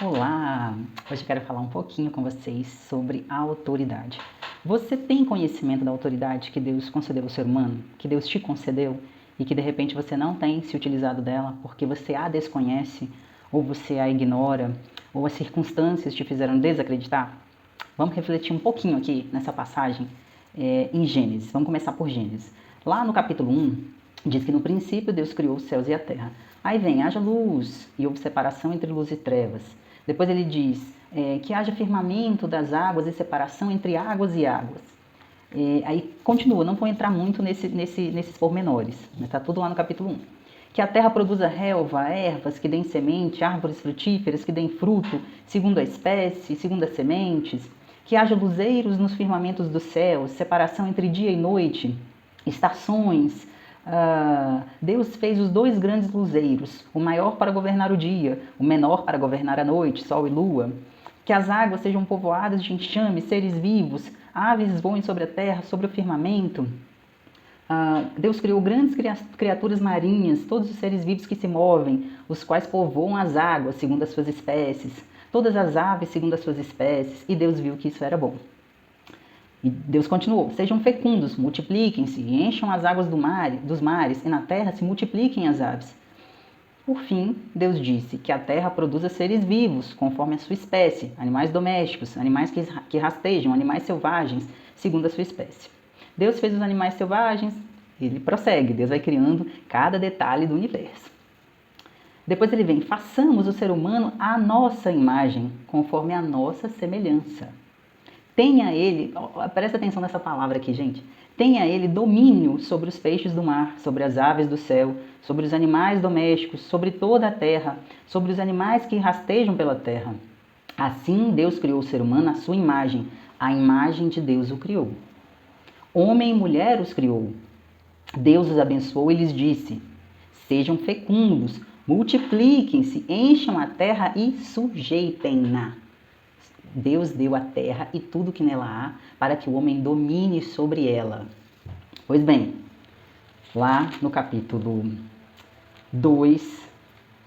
Olá! Hoje eu quero falar um pouquinho com vocês sobre a autoridade. Você tem conhecimento da autoridade que Deus concedeu ao ser humano? Que Deus te concedeu? E que de repente você não tem se utilizado dela porque você a desconhece, ou você a ignora, ou as circunstâncias te fizeram desacreditar? Vamos refletir um pouquinho aqui nessa passagem em Gênesis. Vamos começar por Gênesis. Lá no capítulo 1, diz que no princípio Deus criou os céus e a terra. Aí vem, haja luz, e houve separação entre luz e trevas. Depois ele diz que haja firmamento das águas e separação entre águas e águas. Aí continua, não vou entrar muito nesses pormenores, mas está tudo lá no capítulo 1. Que a terra produza relva, ervas que deem semente, árvores frutíferas que deem fruto, segundo a espécie, segundo as sementes. Que haja luzeiros nos firmamentos dos céus, separação entre dia e noite, estações. Deus fez os dois grandes luzeiros, o maior para governar o dia, o menor para governar a noite, sol e lua. Que as águas sejam povoadas de enxame, seres vivos, aves voem sobre a terra, sobre o firmamento. Deus criou grandes criaturas marinhas, todos os seres vivos que se movem, os quais povoam as águas segundo as suas espécies, todas as aves segundo as suas espécies, e Deus viu que isso era bom. E Deus continuou, sejam fecundos, multipliquem-se, encham as águas dos mares, e na terra se multipliquem as aves. Por fim, Deus disse que a terra produza seres vivos, conforme a sua espécie, animais domésticos, animais que rastejam, animais selvagens, segundo a sua espécie. Deus fez os animais selvagens, ele prossegue, Deus vai criando cada detalhe do universo. Depois ele vem, façamos o ser humano à nossa imagem, conforme a nossa semelhança. Tenha ele, presta atenção nessa palavra aqui, gente. Tenha ele domínio sobre os peixes do mar, sobre as aves do céu, sobre os animais domésticos, sobre toda a terra, sobre os animais que rastejam pela terra. Assim Deus criou o ser humano à sua imagem, a imagem de Deus o criou. Homem e mulher os criou. Deus os abençoou e lhes disse, sejam fecundos, multipliquem-se, encham a terra e sujeitem-na. Deus deu a terra e tudo que nela há para que o homem domine sobre ela. Pois bem, lá no capítulo 2,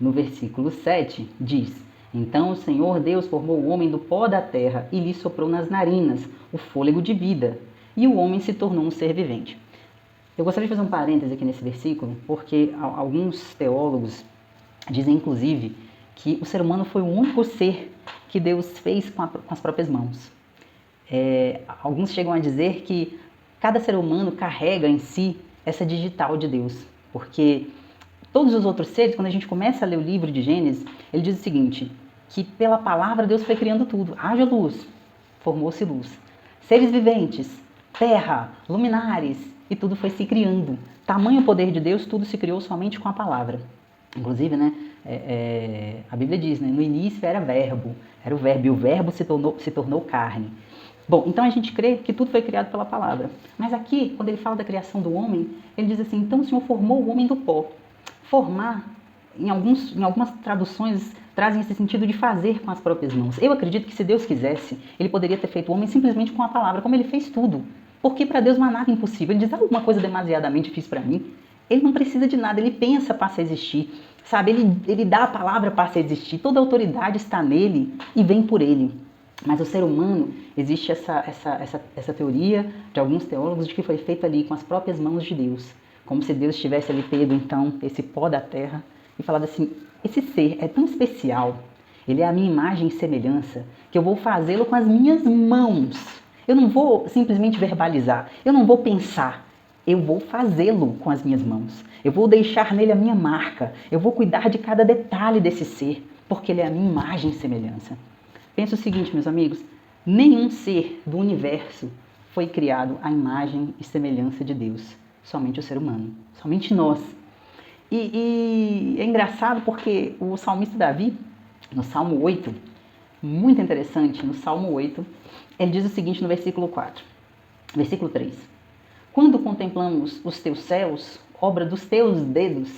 no versículo 7, diz, então o Senhor Deus formou o homem do pó da terra e lhe soprou nas narinas o fôlego de vida, e o homem se tornou um ser vivente. Eu gostaria de fazer um parêntese aqui nesse versículo, porque alguns teólogos dizem, inclusive, que o ser humano foi o único ser que Deus fez com as próprias mãos. Alguns chegam a dizer que cada ser humano carrega em si essa digital de Deus, porque todos os outros seres, quando a gente começa a ler o livro de Gênesis, ele diz o seguinte, que pela palavra Deus foi criando tudo. Haja luz, formou-se luz. Seres viventes, terra, luminares, e tudo foi se criando. Tamanho poder de Deus, tudo se criou somente com a palavra. Inclusive, né, a Bíblia diz, né, no início era o verbo, e o verbo se tornou carne. Bom, então a gente crê que tudo foi criado pela palavra. Mas aqui, quando ele fala da criação do homem, ele diz assim, então o Senhor formou o homem do pó. Formar, em algumas traduções, trazem esse sentido de fazer com as próprias mãos. Eu acredito que se Deus quisesse, ele poderia ter feito o homem simplesmente com a palavra, como ele fez tudo. Porque para Deus não há nada impossível. Ele diz, alguma coisa demasiadamente difícil para mim. Ele não precisa de nada, ele pensa passa a existir, sabe? Ele dá a palavra passa a existir, toda a autoridade está nele e vem por ele. Mas o ser humano, existe essa teoria de alguns teólogos de que foi feito ali com as próprias mãos de Deus. Como se Deus tivesse ali pego, então, esse pó da terra e falado assim, esse ser é tão especial, ele é a minha imagem e semelhança, que eu vou fazê-lo com as minhas mãos. Eu não vou simplesmente verbalizar, eu não vou pensar. Eu vou fazê-lo com as minhas mãos. Eu vou deixar nele a minha marca. Eu vou cuidar de cada detalhe desse ser, porque ele é a minha imagem e semelhança. Pensa o seguinte, meus amigos, nenhum ser do universo foi criado à imagem e semelhança de Deus. Somente o ser humano, somente nós. E é engraçado porque o salmista Davi, no Salmo 8, muito interessante, no Salmo 8, ele diz o seguinte no versículo 4, versículo 3. Quando contemplamos os teus céus, obra dos teus dedos,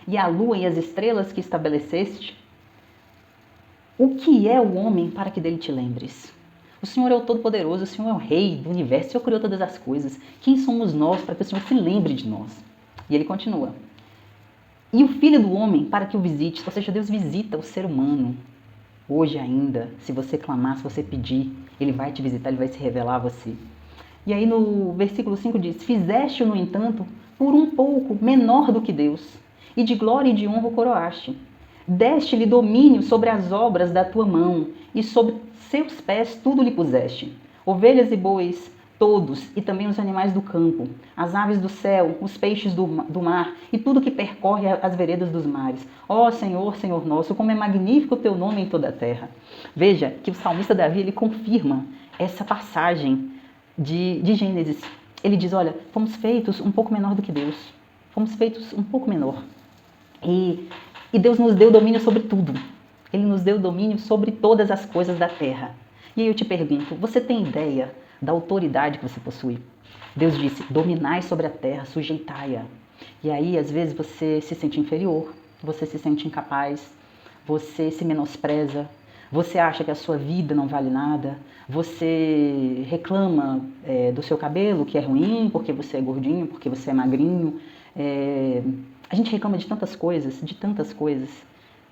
e a lua e as estrelas que estabeleceste, o que é o homem para que dele te lembres? O Senhor é o Todo-Poderoso, o Senhor é o Rei do Universo, o Senhor criou todas as coisas. Quem somos nós para que o Senhor se lembre de nós? E ele continua. E o Filho do Homem para que o visite, ou seja, Deus visita o ser humano. Hoje ainda, se você clamar, se você pedir, Ele vai te visitar, Ele vai se revelar a você. E aí no versículo 5 diz: Fizeste-o, no entanto, por um pouco menor do que Deus, e de glória e de honra o coroaste. Deste-lhe domínio sobre as obras da tua mão, e sobre seus pés tudo lhe puseste. Ovelhas e bois, todos, e também os animais do campo, as aves do céu, os peixes do mar, e tudo que percorre as veredas dos mares. Ó Senhor, Senhor nosso, como é magnífico o teu nome em toda a terra. Veja que o salmista Davi, ele confirma essa passagem de Gênesis. Ele diz, olha, fomos feitos um pouco menor do que Deus. Fomos feitos um pouco menor. E Deus nos deu domínio sobre tudo. Ele nos deu domínio sobre todas as coisas da terra. E aí eu te pergunto, você tem ideia da autoridade que você possui? Deus disse, dominai sobre a terra, sujeitai-a. E aí, às vezes, você se sente inferior, você se sente incapaz, você se menospreza, você acha que a sua vida não vale nada, você reclama do seu cabelo, que é ruim, porque você é gordinho, porque você é magrinho. A gente reclama de tantas coisas,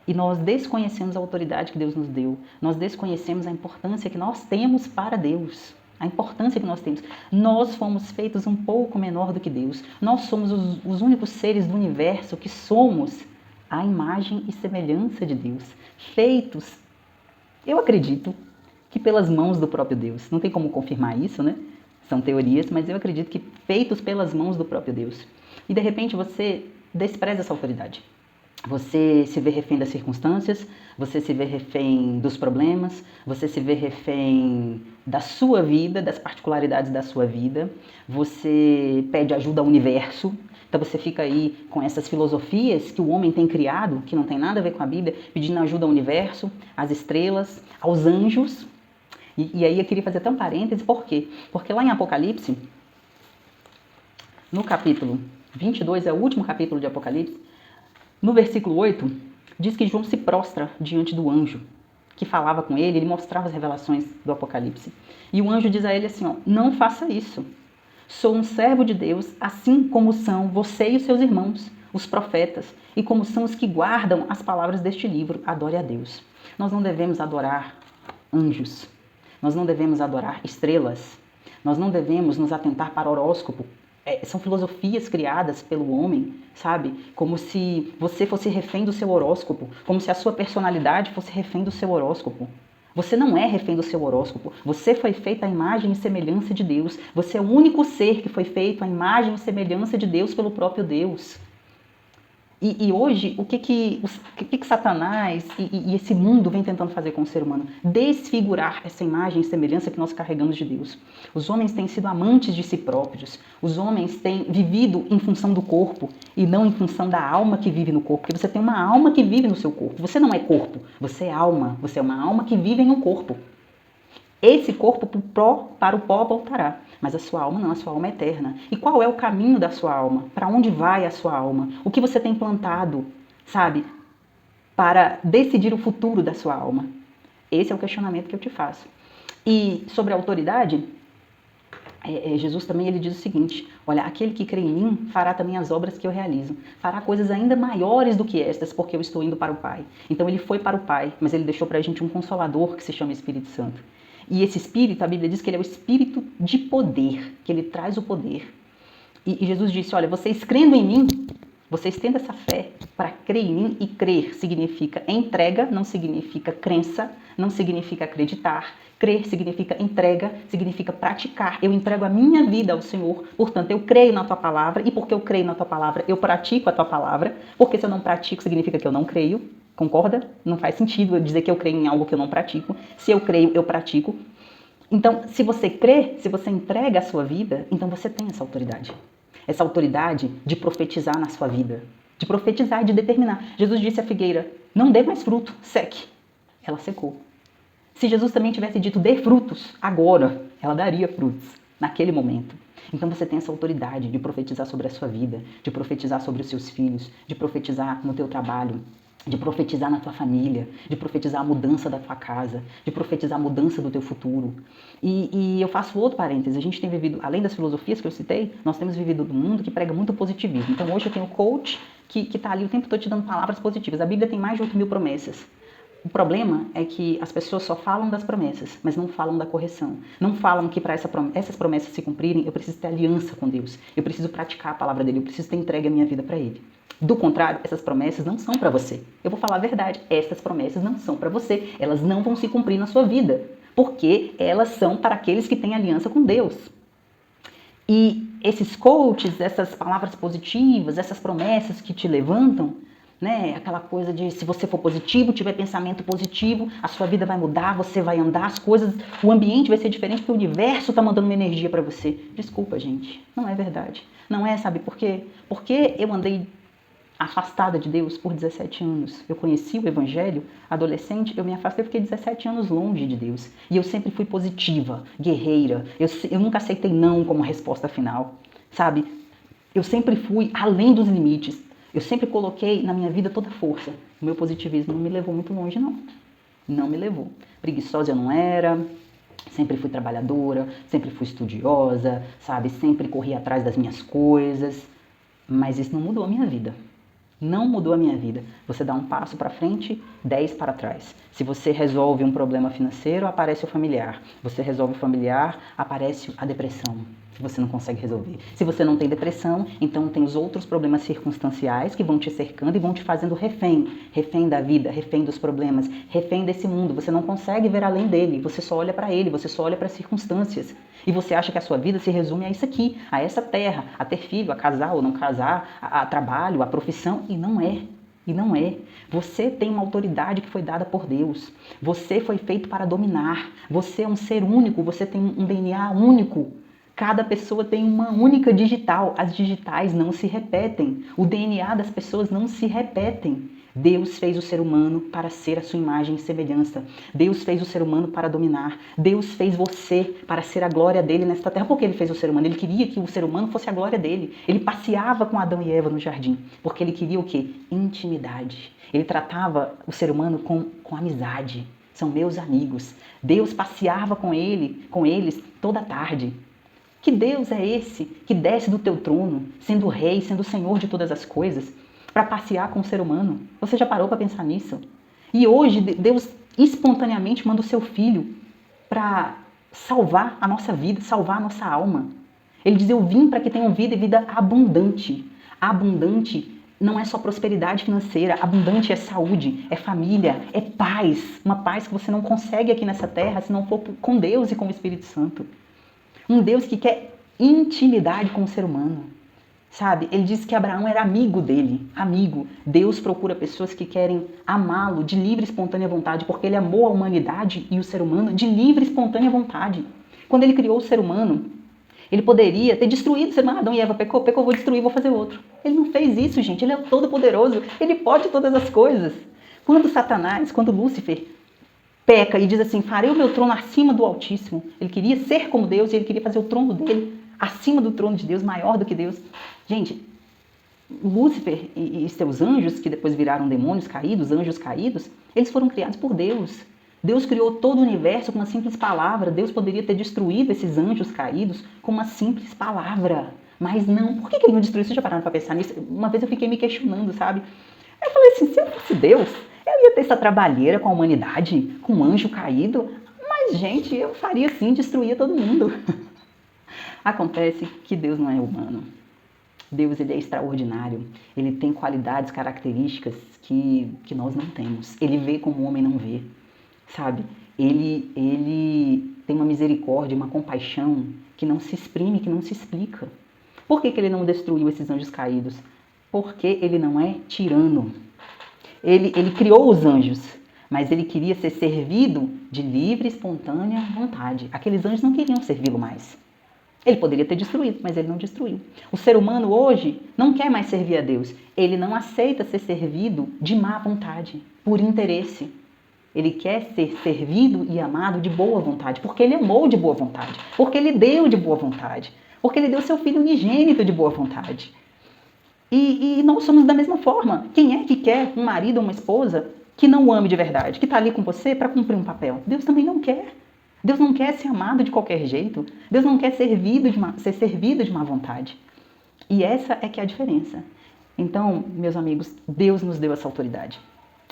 e nós desconhecemos a autoridade que Deus nos deu, nós desconhecemos a importância que nós temos para Deus. A importância que nós temos. Nós fomos feitos um pouco menor do que Deus. Nós somos os únicos seres do universo que somos a imagem e semelhança de Deus. Feitos, eu acredito, que pelas mãos do próprio Deus. Não tem como confirmar isso, né? São teorias, mas eu acredito que feitos pelas mãos do próprio Deus. E de repente você despreza essa autoridade. Você se vê refém das circunstâncias, você se vê refém dos problemas, você se vê refém da sua vida, das particularidades da sua vida, você pede ajuda ao universo, então você fica aí com essas filosofias que o homem tem criado, que não tem nada a ver com a Bíblia, pedindo ajuda ao universo, às estrelas, aos anjos. E aí eu queria fazer até um parêntese, por quê? Porque lá em Apocalipse, no capítulo 22, é o último capítulo de Apocalipse, no versículo 8, diz que João se prostra diante do anjo que falava com ele, ele mostrava as revelações do Apocalipse. E o anjo diz a ele assim, ó, não faça isso. Sou um servo de Deus, assim como são você e os seus irmãos, os profetas, e como são os que guardam as palavras deste livro. Adore a Deus. Nós não devemos adorar anjos. Nós não devemos adorar estrelas. Nós não devemos nos atentar para horóscopo. São filosofias criadas pelo homem, sabe? Como se você fosse refém do seu horóscopo, como se a sua personalidade fosse refém do seu horóscopo. Você não é refém do seu horóscopo, você foi feito à imagem e semelhança de Deus. Você é o único ser que foi feito à imagem e semelhança de Deus pelo próprio Deus. E hoje, o que Satanás e esse mundo vem tentando fazer com o ser humano? Desfigurar essa imagem e semelhança que nós carregamos de Deus. Os homens têm sido amantes de si próprios. Os homens têm vivido em função do corpo e não em função da alma que vive no corpo. Porque você tem uma alma que vive no seu corpo. Você não é corpo, você é alma. Você é uma alma que vive em um corpo. Esse corpo para o pó voltará, mas a sua alma não, a sua alma é eterna. E qual é o caminho da sua alma? Para onde vai a sua alma? O que você tem plantado, sabe, para decidir o futuro da sua alma? Esse é o questionamento que eu te faço. E sobre a autoridade, Jesus também ele diz o seguinte, olha, aquele que crê em mim fará também as obras que eu realizo, fará coisas ainda maiores do que estas, porque eu estou indo para o Pai. Então ele foi para o Pai, mas ele deixou para a gente um Consolador que se chama Espírito Santo. E esse Espírito, a Bíblia diz que ele é o Espírito de poder, que ele traz o poder. E Jesus disse, olha, vocês crendo em mim, vocês tendo essa fé para crer em mim, e crer significa entrega, não significa crença, não significa acreditar. Crer significa entrega, significa praticar. Eu entrego a minha vida ao Senhor, portanto, eu creio na tua palavra, e porque eu creio na tua palavra, eu pratico a tua palavra, porque se eu não pratico, significa que eu não creio. Concorda? Não faz sentido eu dizer que eu creio em algo que eu não pratico. Se eu creio, eu pratico. Então, se você crê, se você entrega a sua vida, então você tem essa autoridade. Essa autoridade de profetizar na sua vida. De profetizar e de determinar. Jesus disse à figueira, não dê mais fruto, seque. Ela secou. Se Jesus também tivesse dito, dê frutos, agora, ela daria frutos, naquele momento. Então você tem essa autoridade de profetizar sobre a sua vida, de profetizar sobre os seus filhos, de profetizar no teu trabalho, de profetizar na tua família, de profetizar a mudança da tua casa, de profetizar a mudança do teu futuro. E eu faço outro parênteses, a gente tem vivido, além das filosofias que eu citei, nós temos vivido num mundo que prega muito positivismo. Então hoje eu tenho coach que está ali o tempo todo te dando palavras positivas. A Bíblia tem mais de 8.000 promessas. O problema é que as pessoas só falam das promessas, mas não falam da correção. Não falam que para essas promessas se cumprirem, eu preciso ter aliança com Deus. Eu preciso praticar a palavra dele, eu preciso ter entregue a minha vida para ele. Do contrário, essas promessas não são para você. Eu vou falar a verdade, essas promessas não são para você. Elas não vão se cumprir na sua vida, porque elas são para aqueles que têm aliança com Deus. E esses coaches, essas palavras positivas, essas promessas que te levantam, né? Aquela coisa de se você for positivo, tiver pensamento positivo, a sua vida vai mudar, você vai andar, as coisas, o ambiente vai ser diferente porque o universo está mandando uma energia para você. Desculpa, gente, não é verdade. Não é, sabe por quê? Porque eu andei afastada de Deus por 17 anos. Eu conheci o Evangelho, adolescente, eu me afastei, eu fiquei 17 anos longe de Deus. E eu sempre fui positiva, guerreira. Eu nunca aceitei não como resposta final, sabe? Eu sempre fui além dos limites. Eu sempre coloquei na minha vida toda a força. O meu positivismo não me levou muito longe, não. Não me levou. Preguiçosa eu não era, sempre fui trabalhadora, sempre fui estudiosa, sabe? Sempre corri atrás das minhas coisas. Mas isso não mudou a minha vida. Não mudou a minha vida. Você dá um passo para frente, 10 para trás. Se você resolve um problema financeiro, aparece o familiar. Você resolve o familiar, aparece a depressão, que você não consegue resolver. Se você não tem depressão, então tem os outros problemas circunstanciais que vão te cercando e vão te fazendo refém. Refém da vida, refém dos problemas, refém desse mundo. Você não consegue ver além dele, você só olha para ele, você só olha para as circunstâncias. E você acha que a sua vida se resume a isso aqui, a essa terra, a ter filho, a casar ou não casar, a trabalho, a profissão, e não é. E não é. Você tem uma autoridade que foi dada por Deus. Você foi feito para dominar. Você é um ser único, você tem um DNA único. Cada pessoa tem uma única digital. As digitais não se repetem. O DNA das pessoas não se repetem. Deus fez o ser humano para ser a sua imagem e semelhança. Deus fez o ser humano para dominar. Deus fez você para ser a glória dele nesta terra. Por que ele fez o ser humano? Ele queria que o ser humano fosse a glória dele. Ele passeava com Adão e Eva no jardim, porque ele queria o quê? Intimidade. Ele tratava o ser humano com amizade. São meus amigos. Deus passeava com eles toda a tarde. Que Deus é esse que desce do teu trono, sendo rei, sendo o Senhor de todas as coisas, para passear com o ser humano? Você já parou para pensar nisso? E hoje Deus espontaneamente manda o seu filho para salvar a nossa vida, salvar a nossa alma. Ele diz: eu vim para que tenham vida e vida abundante. Abundante não é só prosperidade financeira, abundante é saúde, é família, é paz. Uma paz que você não consegue aqui nessa terra se não for com Deus e com o Espírito Santo. Um Deus que quer intimidade com o ser humano. Sabe, ele disse que Abraão era amigo dele, amigo. Deus procura pessoas que querem amá-lo de livre e espontânea vontade, porque ele amou a humanidade e o ser humano de livre e espontânea vontade. Quando ele criou o ser humano, ele poderia ter destruído o ser humano. Adão e Eva pecou, vou destruir, vou fazer outro. Ele não fez isso, gente, ele é o todo-poderoso, ele pode todas as coisas. Quando Satanás, quando Lúcifer peca e diz assim: farei o meu trono acima do Altíssimo, ele queria ser como Deus e ele queria fazer o trono dele acima do trono de Deus, maior do que Deus. Gente, Lúcifer e seus anjos, que depois viraram demônios caídos, anjos caídos, eles foram criados por Deus. Deus criou todo o universo com uma simples palavra. Deus poderia ter destruído esses anjos caídos com uma simples palavra. Mas não. Por que ele não destruiu? Vocês já pararam para pensar nisso? Uma vez eu fiquei me questionando, sabe? Eu falei assim, se eu fosse Deus, eu ia ter essa trabalheira com a humanidade, com um anjo caído. Mas, gente, eu faria assim, destruía todo mundo. Acontece que Deus não é humano. Deus, ele é extraordinário. Ele tem qualidades, características que nós não temos. Ele vê como o homem não vê, sabe? Ele tem uma misericórdia, uma compaixão que não se exprime, que não se explica. Por que ele não destruiu esses anjos caídos? Porque ele não é tirano. Ele criou os anjos, mas ele queria ser servido de livre, espontânea vontade. Aqueles anjos não queriam servi-lo mais. Ele poderia ter destruído, mas ele não destruiu. O ser humano hoje não quer mais servir a Deus. Ele não aceita ser servido de má vontade, por interesse. Ele quer ser servido e amado de boa vontade, porque ele amou de boa vontade, porque ele deu de boa vontade, porque ele deu seu filho unigênito de boa vontade. E nós somos da mesma forma. Quem é que quer um marido ou uma esposa que não o ame de verdade, que está ali com você para cumprir um papel? Deus também não quer. Deus não quer ser amado de qualquer jeito. Deus não quer ser servido de má vontade. E essa é que é a diferença. Então, meus amigos, Deus nos deu essa autoridade.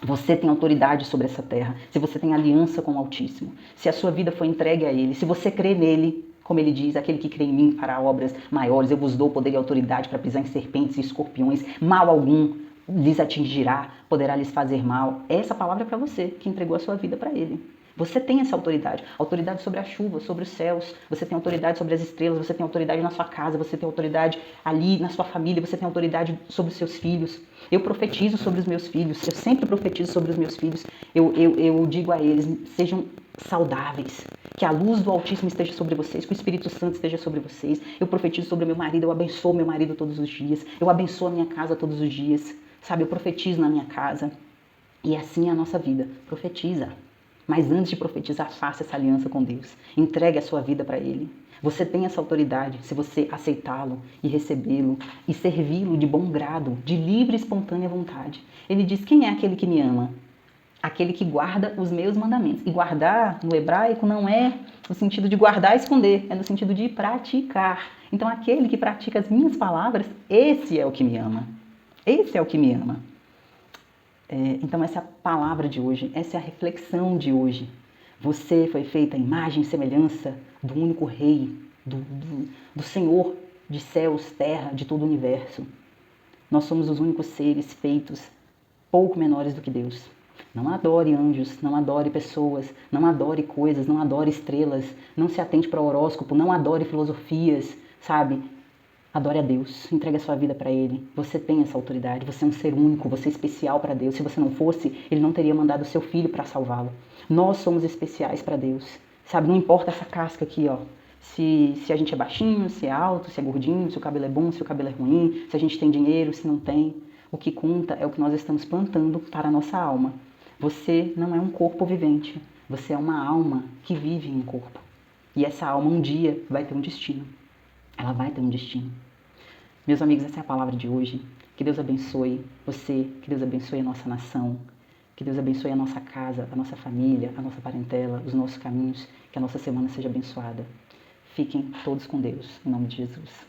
Você tem autoridade sobre essa terra, se você tem aliança com o Altíssimo, se a sua vida foi entregue a Ele, se você crê nele, como ele diz, aquele que crê em mim fará obras maiores, eu vos dou poder e autoridade para pisar em serpentes e escorpiões, mal algum lhes atingirá, poderá lhes fazer mal. Essa palavra é para você, que entregou a sua vida para Ele. Você tem essa autoridade sobre a chuva, sobre os céus, você tem autoridade sobre as estrelas, você tem autoridade na sua casa, você tem autoridade ali na sua família, você tem autoridade sobre os seus filhos. Eu profetizo sobre os meus filhos, eu sempre profetizo sobre os meus filhos. Eu digo a eles, sejam saudáveis, que a luz do Altíssimo esteja sobre vocês, que o Espírito Santo esteja sobre vocês. Eu profetizo sobre o meu marido, eu abençoo meu marido todos os dias, eu abençoo a minha casa todos os dias, sabe? Eu profetizo na minha casa. E assim é a nossa vida, profetiza. Mas antes de profetizar, faça essa aliança com Deus. Entregue a sua vida para Ele. Você tem essa autoridade se você aceitá-lo e recebê-lo e servi-lo de bom grado, de livre e espontânea vontade. Ele diz, quem é aquele que me ama? Aquele que guarda os meus mandamentos. E guardar, no hebraico, não é no sentido de guardar e esconder, é no sentido de praticar. Então, aquele que pratica as minhas palavras, esse é o que me ama. Esse é o que me ama. Então essa é a palavra de hoje, essa é a reflexão de hoje. Você foi feita a imagem e semelhança do único Rei, do Senhor de céus, terra, de todo o universo. Nós somos os únicos seres feitos pouco menores do que Deus. Não adore anjos, não adore pessoas, não adore coisas, não adore estrelas, não se atente para o horóscopo, não adore filosofias, sabe? Adore a Deus, entregue a sua vida para Ele. Você tem essa autoridade, você é um ser único, você é especial para Deus. Se você não fosse, Ele não teria mandado o seu filho para salvá-lo. Nós somos especiais para Deus, sabe? Não importa essa casca aqui, ó. Se a gente é baixinho, se é alto, se é gordinho, se o cabelo é bom, se o cabelo é ruim, se a gente tem dinheiro, se não tem. O que conta é o que nós estamos plantando para a nossa alma. Você não é um corpo vivente, você é uma alma que vive em um corpo. E essa alma um dia vai ter um destino. Ela vai ter um destino. Meus amigos, essa é a palavra de hoje. Que Deus abençoe você, que Deus abençoe a nossa nação, que Deus abençoe a nossa casa, a nossa família, a nossa parentela, os nossos caminhos, que a nossa semana seja abençoada. Fiquem todos com Deus, em nome de Jesus.